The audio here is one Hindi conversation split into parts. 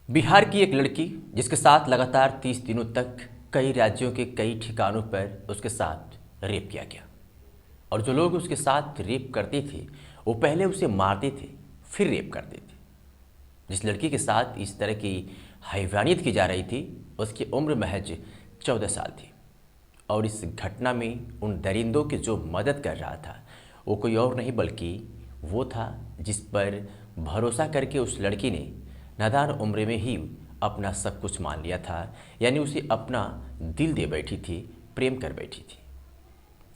बिहार की एक लड़की जिसके साथ लगातार 30 दिनों तक कई राज्यों के कई ठिकानों पर उसके साथ रेप किया गया। और जो लोग उसके साथ रेप करते थे वो पहले उसे मारते थे, फिर रेप करते थे। जिस लड़की के साथ इस तरह की हैवानियत की जा रही थी उसकी उम्र महज 14 साल थी। और इस घटना में उन दरिंदों की जो मदद कर रहा था वो कोई और नहीं बल्कि वो था जिस पर भरोसा करके उस लड़की ने नादान उम्र में ही अपना सब कुछ मान लिया था। यानी उसे अपना दिल दे बैठी थी, प्रेम कर बैठी थी।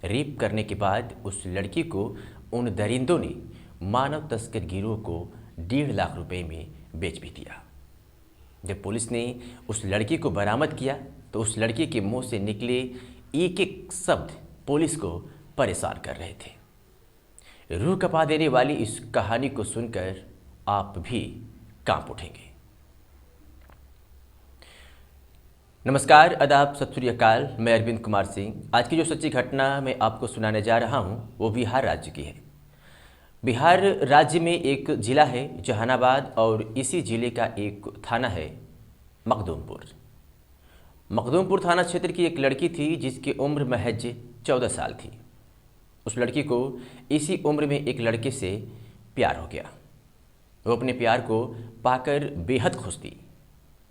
रेप करने के बाद उस लड़की को उन दरिंदों ने मानव तस्कर गिरोह को 1.5 लाख रुपए में बेच भी दिया। जब पुलिस ने उस लड़की को बरामद किया तो उस लड़की के मुंह से निकले एक एक शब्द पुलिस को परेशान कर रहे थे। रूह कँपा देने वाली इस कहानी को सुनकर आप भी कांप उठेंगे। नमस्कार, आदाब, सत श्री अकाल। मैं अरविंद कुमार सिंह। आज की जो सच्ची घटना मैं आपको सुनाने जा रहा हूँ वो बिहार राज्य की है। बिहार राज्य में एक ज़िला है जहानाबाद और इसी ज़िले का एक थाना है मखदूमपुर। मखदूमपुर थाना क्षेत्र की एक लड़की थी जिसकी उम्र महज 14 साल थी। उस लड़की को इसी उम्र में एक लड़के से प्यार हो गया। वो अपने प्यार को पाकर बेहद खुश थी।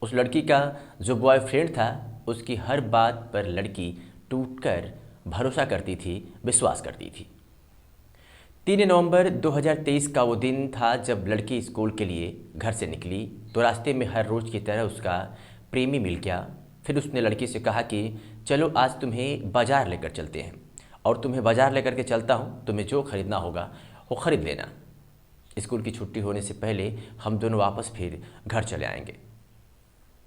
उस लड़की का जो बॉयफ्रेंड था उसकी हर बात पर लड़की टूटकर भरोसा करती थी, विश्वास करती थी। 3 नवंबर 2023 का वो दिन था जब लड़की स्कूल के लिए घर से निकली तो रास्ते में हर रोज़ की तरह उसका प्रेमी मिल गया। फिर उसने लड़की से कहा कि चलो आज तुम्हें बाज़ार लेकर चलते हैं और तुम्हें बाज़ार लेकर के चलता हूँ, तुम्हें जो खरीदना होगा वो ख़रीद लेना। स्कूल की छुट्टी होने से पहले हम दोनों वापस फिर घर चले आएंगे।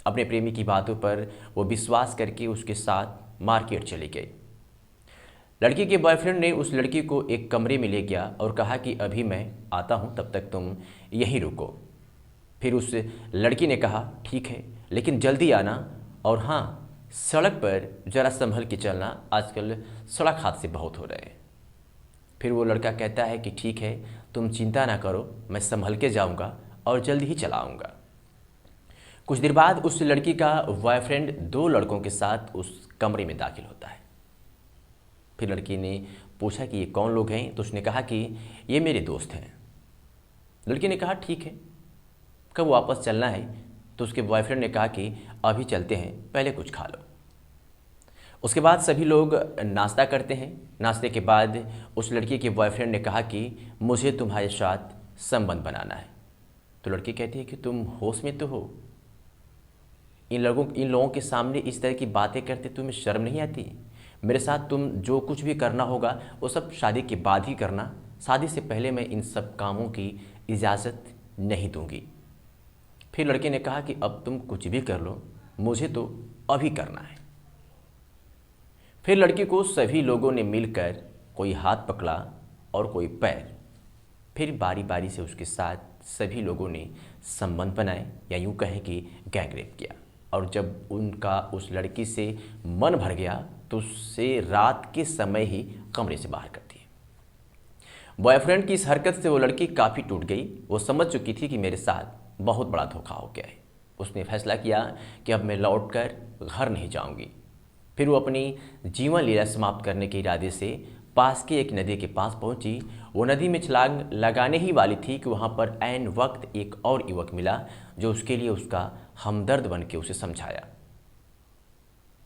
अपने प्रेमी की बातों पर वो विश्वास करके उसके साथ मार्केट चली गई। लड़की के बॉयफ्रेंड ने उस लड़की को एक कमरे में ले गया और कहा कि अभी मैं आता हूँ, तब तक तुम यहीं रुको। फिर उस लड़की ने कहा ठीक है, लेकिन जल्दी आना, और हाँ, सड़क पर ज़रा संभल के चलना, आजकल सड़क हादसे बहुत हो रहे हैं। फिर वो लड़का कहता है कि ठीक है, तुम चिंता ना करो, मैं संभल के जाऊँगा और जल्दी ही चला आऊँगा। कुछ देर बाद उस लड़की का बॉयफ्रेंड 2 लड़कों के साथ उस कमरे में दाखिल होता है। फिर लड़की ने पूछा कि ये कौन लोग हैं, तो उसने कहा कि ये मेरे दोस्त हैं। लड़की ने कहा ठीक है, कब वापस चलना है? तो उसके बॉयफ्रेंड ने कहा कि अभी चलते हैं, पहले कुछ खा लो। उसके बाद सभी लोग नाश्ता करते हैं। नाश्ते के बाद उस लड़की के बॉयफ्रेंड ने कहा कि मुझे तुम्हारे साथ संबंध बनाना है। तो लड़की कहती है कि तुम होश में तो हो? इन लोगों के सामने इस तरह की बातें करते तुम्हें शर्म नहीं आती? मेरे साथ तुम जो कुछ भी करना होगा वो सब शादी के बाद ही करना, शादी से पहले मैं इन सब कामों की इजाज़त नहीं दूंगी। फिर लड़के ने कहा कि अब तुम कुछ भी कर लो, मुझे तो अभी करना है। फिर लड़की को सभी लोगों ने मिलकर कोई हाथ पकड़ा और कोई पैर। फिर बारी बारी से उसके साथ सभी लोगों ने संबंध बनाए, या यूँ कहें कि गैंग रेप किया। और जब उनका उस लड़की से मन भर गया तो उससे रात के समय ही कमरे से बाहर कर दिए। बॉयफ्रेंड की इस हरकत से वो लड़की काफ़ी टूट गई। वो समझ चुकी थी कि मेरे साथ बहुत बड़ा धोखा हो गया है। उसने फैसला किया कि अब मैं लौट कर घर नहीं जाऊंगी। फिर वो अपनी जीवन लीला समाप्त करने के इरादे से पास की एक नदी के पास पहुंची। वो नदी में छलांग लगाने ही वाली थी कि वहाँ पर ऐन वक्त एक और युवक मिला जो उसके लिए उसका हमदर्द बन के उसे समझाया।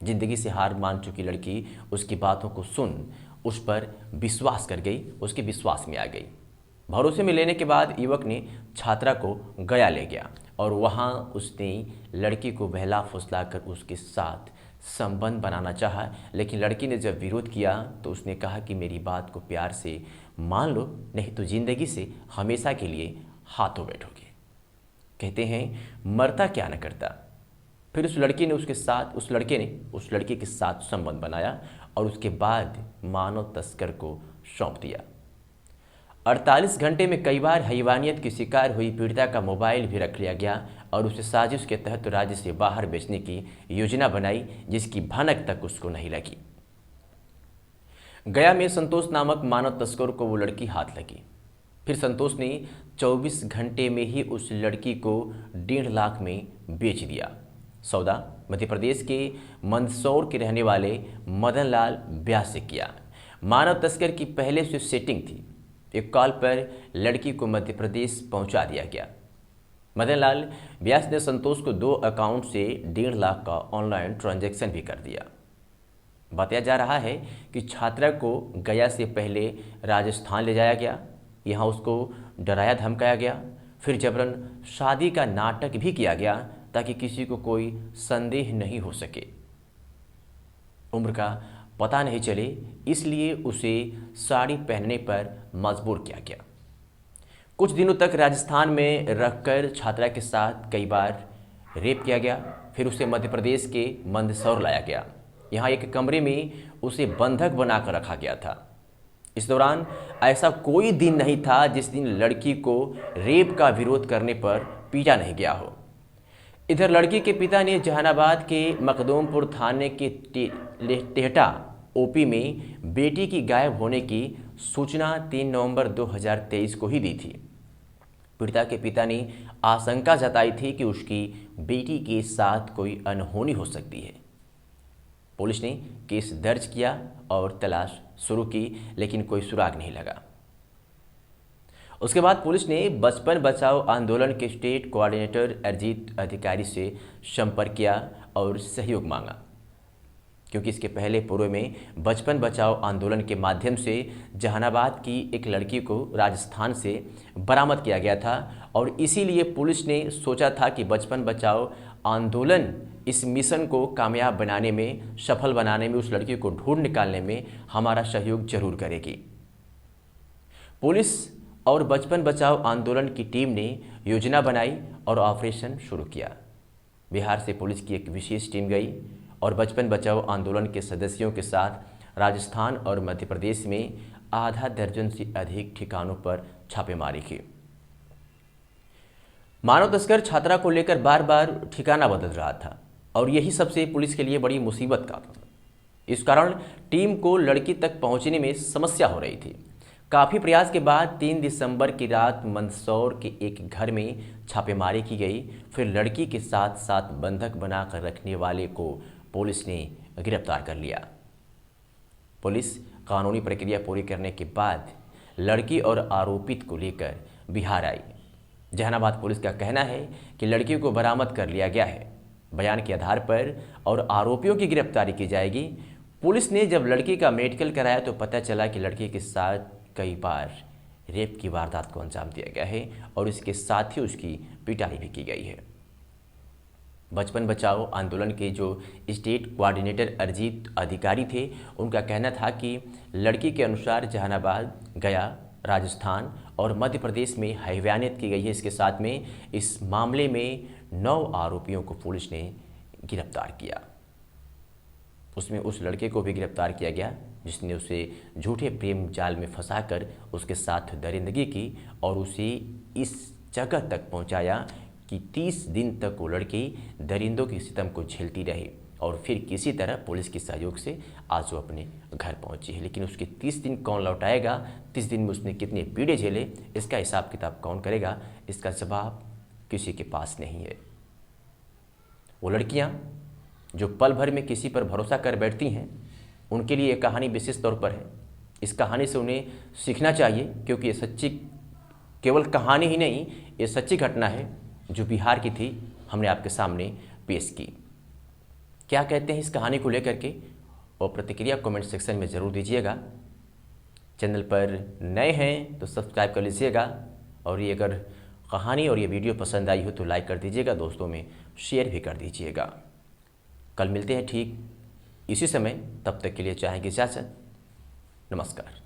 जिंदगी से हार मान चुकी लड़की उसकी बातों को सुन उस पर विश्वास कर गई, उसके विश्वास में आ गई। भरोसे में लेने के बाद युवक ने छात्रा को गया ले गया और वहाँ उसने लड़की को बहला फुसला कर उसके साथ संबंध बनाना चाहा। लेकिन लड़की ने जब विरोध किया तो उसने कहा कि मेरी बात को प्यार से मान लो, नहीं तो ज़िंदगी से हमेशा के लिए हाथों बैठोगे। कहते हैं मरता क्या न करता। फिर उस लड़के ने उस लड़के के साथ संबंध बनाया और उसके बाद मानव तस्कर को सौंप दिया। 48 घंटे में कई बार हैवानियत की शिकार हुई पीड़िता का मोबाइल भी रख लिया गया और उसे साजिश के तहत राज्य से बाहर बेचने की योजना बनाई, जिसकी भनक तक उसको नहीं लगी। गया में संतोष नामक मानव तस्कर को वो लड़की हाथ लगी। फिर संतोष ने 24 घंटे में ही उस लड़की को 1.5 लाख में बेच दिया। सौदा मध्य प्रदेश के मंदसौर के रहने वाले मदन लाल व्यास से किया। मानव तस्कर की पहले से सेटिंग थी। एक कॉल पर लड़की को मध्य प्रदेश पहुंचा दिया गया। मदन लाल व्यास ने संतोष को 2 अकाउंट से 1.5 लाख का ऑनलाइन ट्रांजैक्शन भी कर दिया। बताया जा रहा है कि छात्रा को गया से पहले राजस्थान ले जाया गया। यहाँ उसको डराया धमकाया गया, फिर जबरन शादी का नाटक भी किया गया ताकि किसी को कोई संदेह नहीं हो सके, उम्र का पता नहीं चले, इसलिए उसे साड़ी पहनने पर मजबूर किया गया। कुछ दिनों तक राजस्थान में रखकर छात्रा के साथ कई बार रेप किया गया। फिर उसे मध्य प्रदेश के मंदसौर लाया गया। यहाँ एक कमरे में उसे बंधक बनाकर रखा गया था। इस दौरान ऐसा कोई दिन नहीं था जिस दिन लड़की को रेप का विरोध करने पर पीटा नहीं गया हो। इधर लड़की के पिता ने जहानाबाद के मखदूमपुर थाने के टेहटा ओपी में बेटी की गायब होने की सूचना 3 नवंबर 2023 को ही दी थी। पीड़िता के पिता ने आशंका जताई थी कि उसकी बेटी के साथ कोई अनहोनी हो सकती है। पुलिस ने केस दर्ज किया और तलाश शुरू की, लेकिन कोई सुराग नहीं लगा। उसके बाद पुलिस ने बचपन बचाओ आंदोलन के स्टेट कोऑर्डिनेटर अरिजीत अधिकारी से संपर्क किया और सहयोग मांगा, क्योंकि इसके पहले पूर्व में बचपन बचाओ आंदोलन के माध्यम से जहानाबाद की एक लड़की को राजस्थान से बरामद किया गया था और इसीलिए पुलिस ने सोचा था कि बचपन बचाओ आंदोलन इस मिशन को कामयाब बनाने में, सफल बनाने में, उस लड़की को ढूंढ निकालने में हमारा सहयोग जरूर करेगी। पुलिस और बचपन बचाओ आंदोलन की टीम ने योजना बनाई और ऑपरेशन शुरू किया। बिहार से पुलिस की एक विशेष टीम गई और बचपन बचाओ आंदोलन के सदस्यों के साथ राजस्थान और मध्य प्रदेश में आधा दर्जन से अधिक ठिकानों पर छापेमारी की। मानव तस्कर छात्रा को लेकर बार बार ठिकाना बदल रहा था और यही सबसे पुलिस के लिए बड़ी मुसीबत का था। इस कारण टीम को लड़की तक पहुंचने में समस्या हो रही थी। काफ़ी प्रयास के बाद 3 दिसंबर की रात मंदसौर के एक घर में छापेमारी की गई। फिर लड़की के साथ साथ बंधक बनाकर रखने वाले को पुलिस ने गिरफ्तार कर लिया। पुलिस कानूनी प्रक्रिया पूरी करने के बाद लड़की और आरोपित को लेकर बिहार आई। जहानाबाद पुलिस का कहना है कि लड़की को बरामद कर लिया गया है। बयान के आधार पर और आरोपियों की गिरफ्तारी की जाएगी। पुलिस ने जब लड़की का मेडिकल कराया तो पता चला कि लड़की के साथ कई बार रेप की वारदात को अंजाम दिया गया है और इसके साथ ही उसकी पिटाई भी की गई है। बचपन बचाओ आंदोलन के जो स्टेट कोऑर्डिनेटर अरिजीत अधिकारी थे, उनका कहना था कि लड़की के अनुसार जहानाबाद, गया, राजस्थान और मध्य प्रदेश में हैवानियत की गई है। इसके साथ में इस मामले में 9 आरोपियों को पुलिस ने गिरफ्तार किया। उसमें उस लड़के को भी गिरफ्तार किया गया जिसने उसे झूठे प्रेम जाल में फंसाकर उसके साथ दरिंदगी की और उसे इस जगह तक पहुंचाया कि 30 दिन तक वो लड़की दरिंदों के सितम को झेलती रही और फिर किसी तरह पुलिस के सहयोग से आज वो अपने घर पहुंची है। लेकिन उसके 30 दिन कौन लौटाएगा, 30 दिन में उसने कितने पीड़े झेले, इसका हिसाब किताब कौन करेगा, इसका जवाब किसी के पास नहीं है। वो लड़कियां जो पल भर में किसी पर भरोसा कर बैठती हैं, उनके लिए ये कहानी विशेष तौर पर है। इस कहानी से उन्हें सीखना चाहिए, क्योंकि ये सच्ची केवल कहानी ही नहीं, ये सच्ची घटना है जो बिहार की थी, हमने आपके सामने पेश की। क्या कहते हैं इस कहानी को लेकर के, और प्रतिक्रिया कमेंट सेक्शन में ज़रूर दीजिएगा। चैनल पर नए हैं तो सब्सक्राइब कर लीजिएगा और ये अगर कहानी और ये वीडियो पसंद आई हो तो लाइक कर दीजिएगा, दोस्तों में शेयर भी कर दीजिएगा। कल मिलते हैं ठीक इसी समय, तब तक के लिए चाहेंगे इजाज़त। नमस्कार।